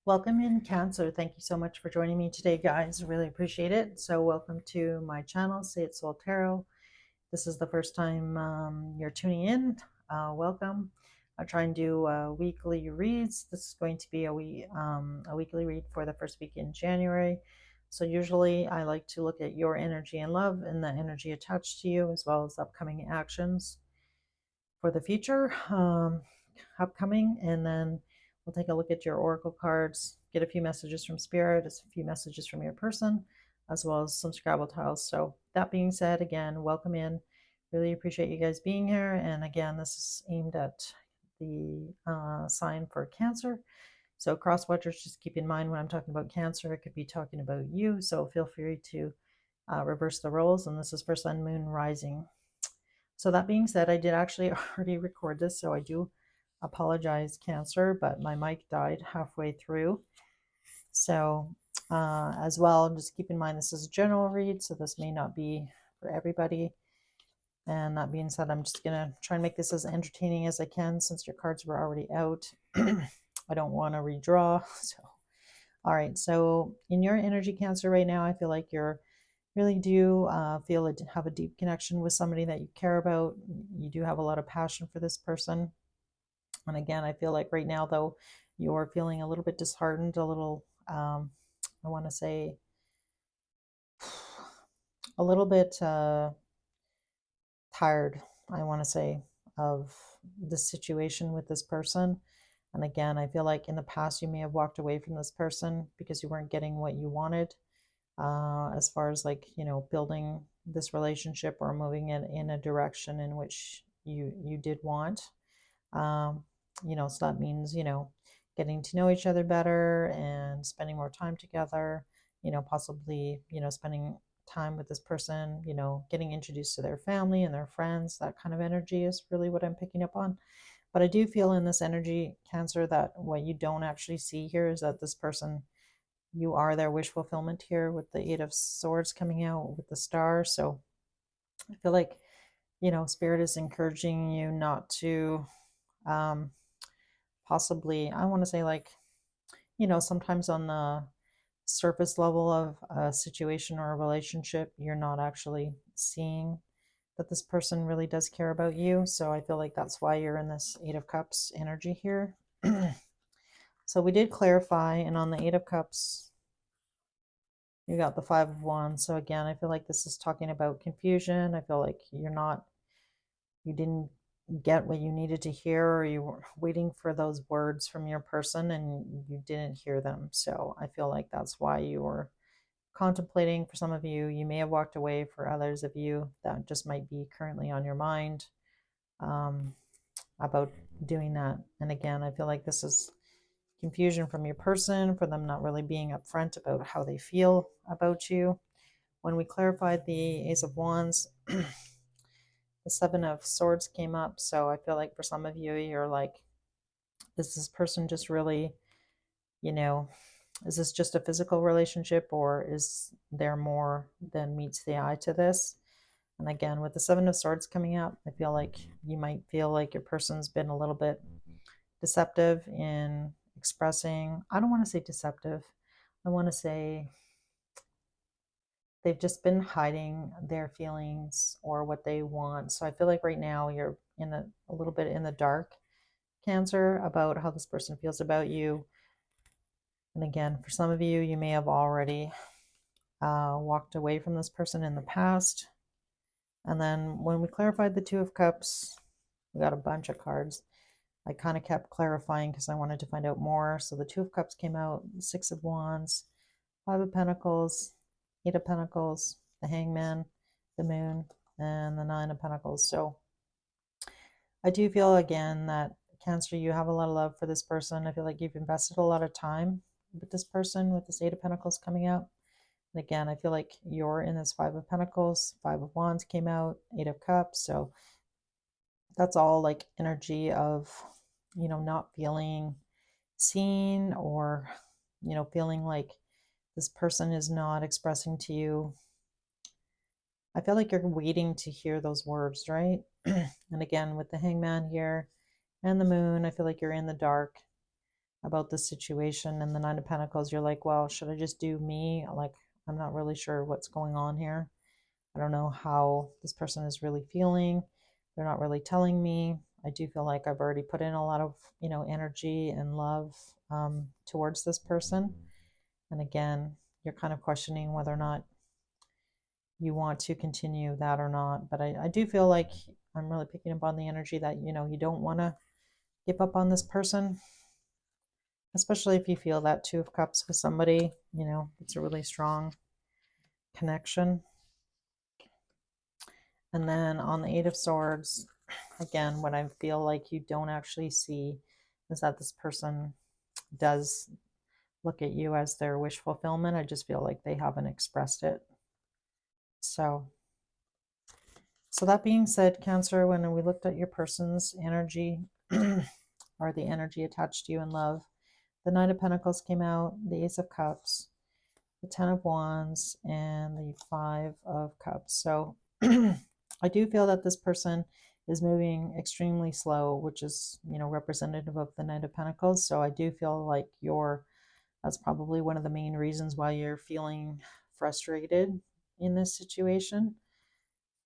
Welcome in Cancer. Thank you so much for joining me today, guys. Really appreciate it. So, welcome to my channel, Say It Soul Tarot. This is the first time you're tuning in. Welcome. I try and do weekly reads. This is going to be a weekly read for the first week in January. So, usually I like to look at your energy and love and the energy attached to you, as well as upcoming actions for the future, upcoming, and then we'll take a look at your oracle cards, get a few messages from spirit, a few messages from your person, as well as some Scrabble tiles. So that being said, again, welcome in. Really appreciate you guys being here. And again, this is aimed at the sign for Cancer. So cross watchers, just keep in mind when I'm talking about Cancer, I could be talking about you. So feel free to reverse the roles. And this is for Sun, Moon, Rising. So that being said, I did actually already record this, so I do apologize, Cancer, but my mic died halfway through. So as well, just keep in mind this is a general read, so this may not be for everybody. And that being said, I'm just going to try and make this as entertaining as I can since your cards were already out. I don't want to redraw. So, all right. So in your energy, Cancer, right now, I feel like you're really do have a deep connection with somebody that you care about. You do have a lot of passion for this person. And again, I feel like right now, though, you're feeling a little bit disheartened, a little, I want to say, a little bit tired, I want to say, of the situation with this person. And again, I feel like in the past, you may have walked away from this person because you weren't getting what you wanted, as far as like, building this relationship or moving it in a direction in which you did want. um, so that means, getting to know each other better and spending more time together, possibly, spending time with this person, getting introduced to their family and their friends. That kind of energy is really what I'm picking up on. But I do feel in this energy, Cancer, that what you don't actually see here is that this person, you are their wish fulfillment here with the Eight of Swords coming out with the star. So I feel like, Spirit is encouraging you not to um, possibly, I want to say, like, sometimes on the surface level of a situation or a relationship, you're not actually seeing that this person really does care about you. So I feel like that's why you're in this Eight of Cups energy here. So we did clarify, and on the Eight of Cups, you got the Five of Wands. So again, I feel like this is talking about confusion. I feel like you didn't get what you needed to hear, or you were waiting for those words from your person and you didn't hear them. So I feel like that's why you were contemplating. For some of you, you may have walked away. For others of you, that just might be currently on your mind, um, about doing that. And again, I feel like this is confusion from your person, for them not really being upfront about how they feel about you. When we clarified the Ace of Wands, the Seven of Swords came up. So I feel like for some of you, you're like, is this person just really, you know, is this just a physical relationship, or is there more than meets the eye to this? And again, with the Seven of Swords coming up, I feel like you might feel like your person's been a little bit deceptive in expressing. I don't want to say deceptive. I want to say they've just been hiding their feelings or what they want. So I feel like right now you're in a little bit in the dark, Cancer, about how this person feels about you. And again, for some of you, you may have already walked away from this person in the past. And then when we clarified the Two of Cups, we got a bunch of cards. I kind of kept clarifying because I wanted to find out more. So the Two of Cups came out, Six of Wands, Five of Pentacles, Eight of Pentacles, the Hangman, the Moon, and the Nine of Pentacles. So I do feel again that, Cancer, you have a lot of love for this person. I feel like you've invested a lot of time with this person, with this Eight of Pentacles coming out. And again, I feel like you're in this Five of Pentacles, Five of Wands came out, Eight of Cups. So that's all like energy of, not feeling seen, or, feeling like this person is not expressing to you. I feel like you're waiting to hear those words, right? And again, with the Hangman here and the Moon, I feel like you're in the dark. about the situation. And the Nine of Pentacles, you're like, well, should I just do me? Like, I'm not really sure what's going on here. I don't know how this person is really feeling. They're not really telling me. I do feel like I've already put in a lot of, energy and love towards this person. And again, you're kind of questioning whether or not you want to continue that or not. But I do feel like I'm really picking up on the energy that, you don't want to give up on this person, especially if you feel that Two of Cups with somebody, it's a really strong connection. And then on the Eight of Swords, again, what I feel like you don't actually see is that this person does look at you as their wish fulfillment. I just feel like they haven't expressed it. So that being said, Cancer, when we looked at your person's energy or the energy attached to you in love, the Knight of Pentacles came out, the Ace of Cups, the Ten of Wands, and the Five of Cups. So I do feel that this person is moving extremely slow, which is, representative of the Knight of Pentacles. So I do feel like that's probably one of the main reasons why you're feeling frustrated in this situation.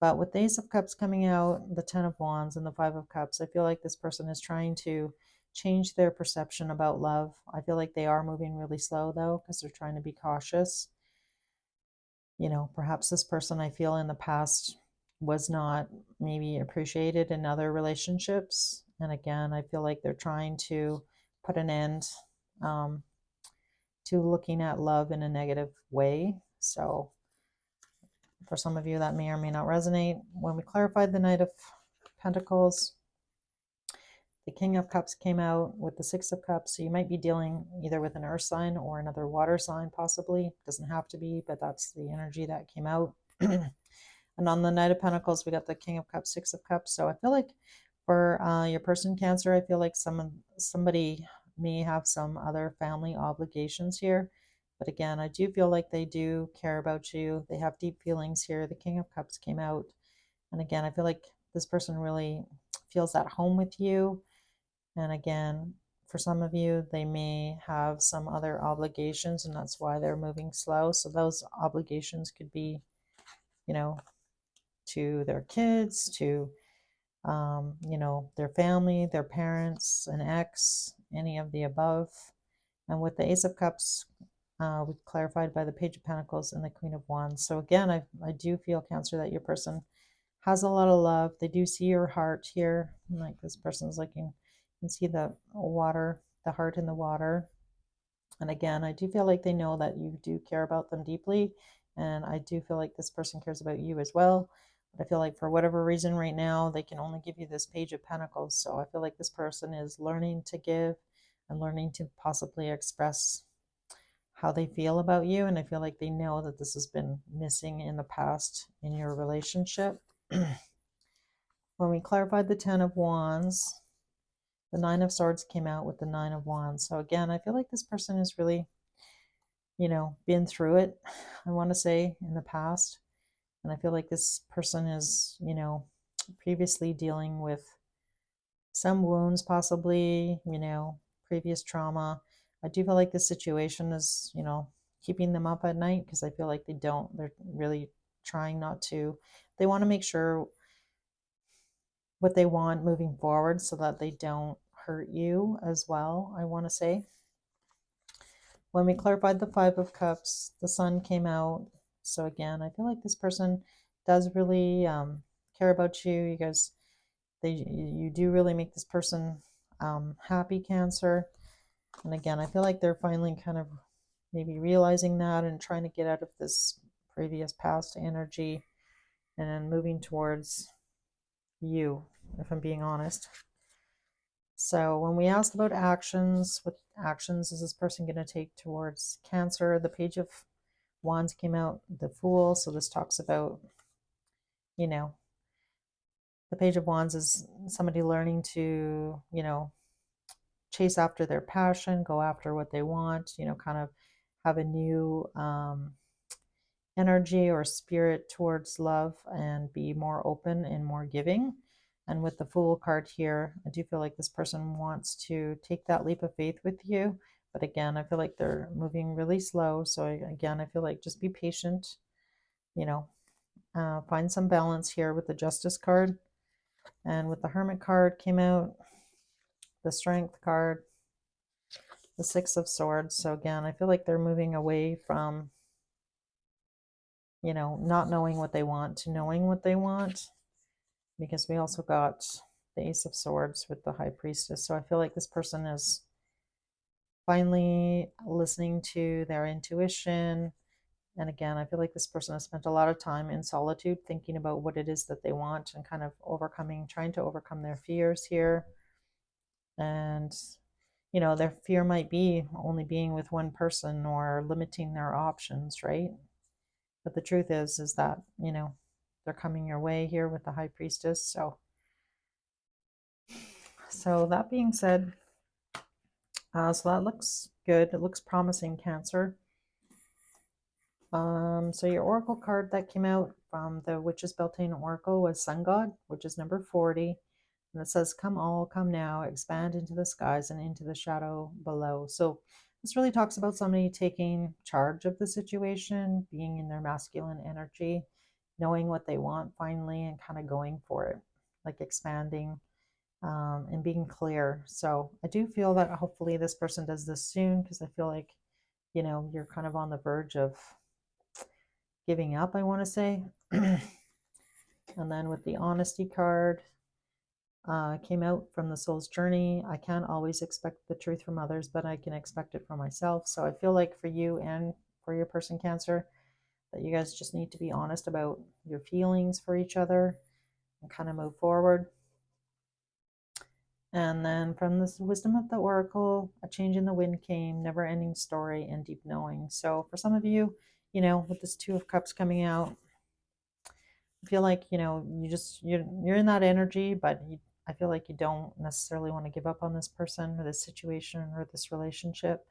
But with the Ace of Cups coming out, the Ten of Wands, and the Five of Cups, I feel like this person is trying to change their perception about love. I feel like they are moving really slow, though, because they're trying to be cautious. Perhaps this person, I feel, in the past was not maybe appreciated in other relationships. And again, I feel like they're trying to put an end to looking at love in a negative way. So for some of you, that may or may not resonate. When we clarified the Knight of Pentacles, the King of Cups came out with the Six of Cups. So you might be dealing either with an earth sign or another water sign, possibly. Doesn't have to be, but that's the energy that came out. And on the Knight of Pentacles, we got the King of Cups, Six of Cups. So I feel like for your person, Cancer, I feel like somebody may have some other family obligations here. But again, I do feel like they do care about you. They have deep feelings here. The King of Cups came out. And again, I feel like this person really feels at home with you. And again, for some of you, they may have some other obligations, and that's why they're moving slow. So those obligations could be, to their kids, to, their family, their parents, an ex, any of the above. And with the Ace of Cups, we clarified by the Page of Pentacles and the Queen of Wands. So again, I do feel, Cancer, that your person has a lot of love. They do see your heart here. Like this person's looking, you can see the water, the heart in the water. And again, I do feel like they know that you do care about them deeply. And I do feel like this person cares about you as well. But I feel like for whatever reason right now, they can only give you this Page of Pentacles. So I feel like this person is learning to give and learning to possibly express how they feel about you. And I feel like they know that this has been missing in the past in your relationship. When we clarified the Ten of Wands, the Nine of Swords came out with the Nine of Wands. So again, I feel like this person is really, been through it, I want to say, in the past. And I feel like this person is, previously dealing with some wounds, possibly, previous trauma. I do feel like this situation is, keeping them up at night, because I feel like they're really trying not to. They want to make sure what they want moving forward so that they don't hurt you as well, I want to say. When we clarified the Five of Cups, the Sun came out. So again, I feel like this person does really care about you. You guys, you do really make this person happy, Cancer. And again, I feel like they're finally kind of maybe realizing that and trying to get out of this previous past energy and then moving towards you, if I'm being honest. So when we asked about actions, what actions is this person going to take towards Cancer? The Page of Wands came out, the Fool. So this talks about, the Page of Wands is somebody learning to, chase after their passion, go after what they want, kind of have a new energy or spirit towards love and be more open and more giving. And with the Fool card here, I do feel like this person wants to take that leap of faith with you. But again, I feel like they're moving really slow. So again, I feel like just be patient, you know, find some balance here with the Justice card. And with the Hermit card came out, the Strength card, the Six of Swords. So again, I feel like they're moving away from, not knowing what they want to knowing what they want, because we also got the Ace of Swords with the High Priestess. So I feel like this person is finally listening to their intuition. And again, I feel like this person has spent a lot of time in solitude thinking about what it is that they want and kind of trying to overcome their fears here. And, their fear might be only being with one person or limiting their options, right? But the truth is that, they're coming your way here with the High Priestess. So that being said, so that looks good. It looks promising, Cancer. So your Oracle card that came out from the Witch's Beltane Oracle was Sun God, which is number 40. And it says, "Come all, come now, expand into the skies and into the shadow below." So this really talks about somebody taking charge of the situation, being in their masculine energy, knowing what they want finally, and kind of going for it, like expanding and being clear. So I do feel that hopefully this person does this soon, because I feel like, you're kind of on the verge of giving up, I want to say. And then with the Honesty card, came out from the Soul's Journey. I can't always expect the truth from others, but I can expect it from myself. So I feel like for you and for your person, Cancer, that you guys just need to be honest about your feelings for each other and kind of move forward. And then from this Wisdom of the Oracle, a change in the wind came, never ending story, and deep knowing. So for some of you, with this Two of Cups coming out, I feel like, you're in that energy, but I feel like you don't necessarily want to give up on this person or this situation or this relationship.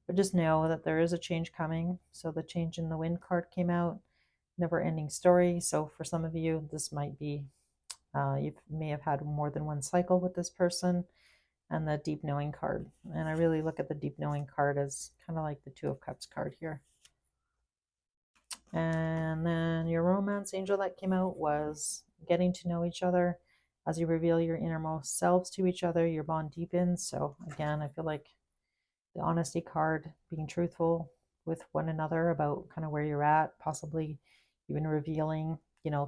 But just know that there is a change coming. So the change in the wind card came out, never ending story. So for some of you, this might be, you may have had more than one cycle with this person. And the deep knowing card. And I really look at the deep knowing card as kind of like the Two of Cups card here. And then your romance angel that came out was getting to know each other. As you reveal your innermost selves to each other, your bond deepens. So again, I feel like the honesty card, being truthful with one another about kind of where you're at, possibly even revealing,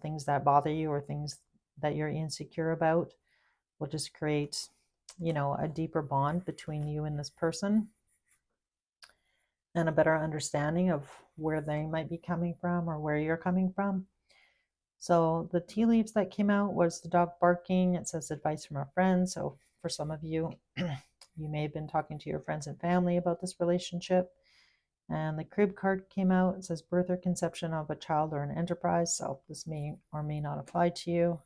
things that bother you or things that you're insecure about, will just create, a deeper bond between you and this person, and a better understanding of where they might be coming from or where you're coming from. So the tea leaves that came out was the dog barking. It says advice from a friend. So for some of you, you may have been talking to your friends and family about this relationship. And the crib card came out. It says birth or conception of a child or an enterprise. So this may or may not apply to you.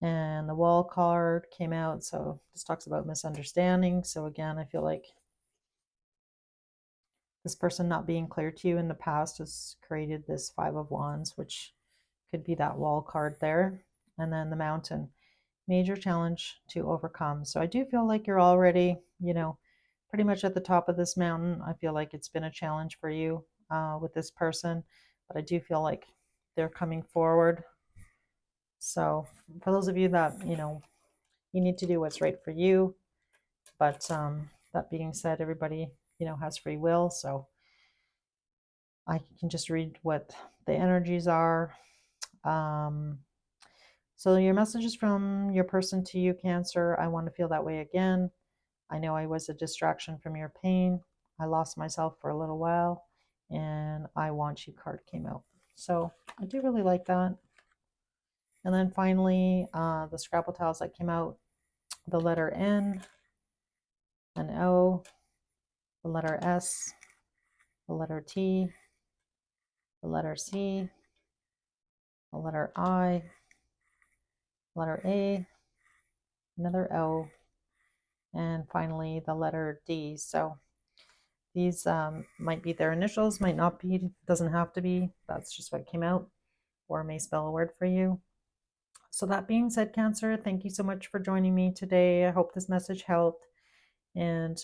And the wall card came out. So this talks about misunderstanding. So again, I feel like this person not being clear to you in the past has created this Five of Wands, which could be that wall card there. And then the Mountain, major challenge to overcome. So I do feel like you're already, pretty much at the top of this mountain. I feel like it's been a challenge for you with this person, but I do feel like they're coming forward. So for those of you that, you need to do what's right for you. But that being said, everybody, has free will. So I can just read what the energies are. So your message is from your person to you, Cancer. I want to feel that way again. I know I was a distraction from your pain. I lost myself for a little while, and I want you card came out. So I do really like that. And then finally, the Scrabble tiles that came out, the letter N, an O, the letter S, the letter T, the letter C, the letter I, letter A, another O, and finally the letter D. So these might be their initials, might not be, doesn't have to be. That's just what came out, or may spell a word for you. So, that being said, Cancer, thank you so much for joining me today. I hope this message helped. And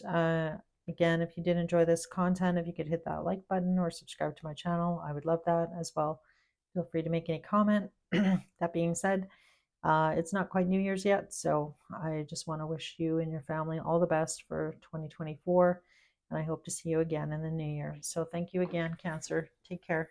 again, if you did enjoy this content, if you could hit that like button or subscribe to my channel, I would love that as well. Feel free to make any comment. That being said, it's not quite New Year's yet, so I just want to wish you and your family all the best for 2024. And I hope to see you again in the new year. So, thank you again, Cancer. Take care.